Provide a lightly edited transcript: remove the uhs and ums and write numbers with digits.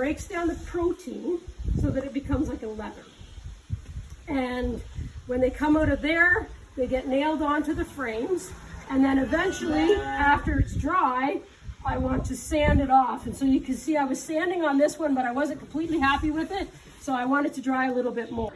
breaks down the protein so that it becomes like a leather. And when they come out of there, they get nailed onto the frames. And then eventually, after it's dry, I want to sand it off. And so you can see I was sanding on this one, but I wasn't completely happy with it. So I want it to dry a little bit more.